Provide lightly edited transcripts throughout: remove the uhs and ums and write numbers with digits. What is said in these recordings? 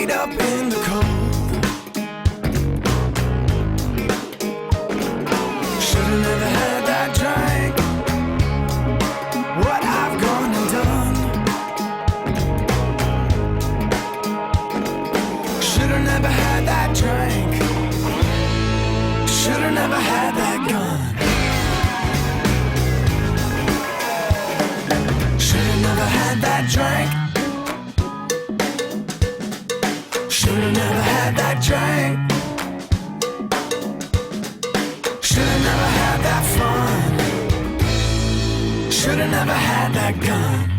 straight up in the cold. Should've never had that drink. What I've gone and done. Should've never had that drink. Should've never had that gun. Should've never had that drink. Should've never had that drink. Should've never had that fun. Should've never had that gun.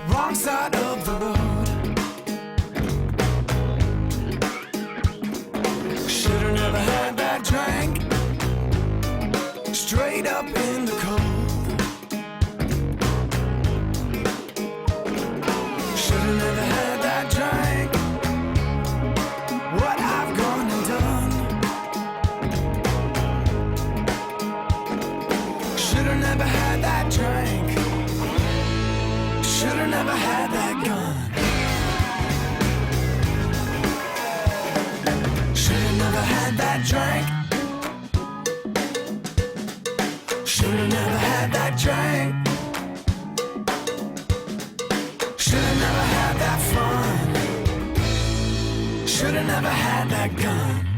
Wrong side of the road. Should've never had that drink. Straight up in the cold. Should've never had that drink. What I've gone and done. Should've never had that drink. Should've never had that gun. Should've never had that drink. Should've never had that drink. Should've never had that fun. Should've never had that gun.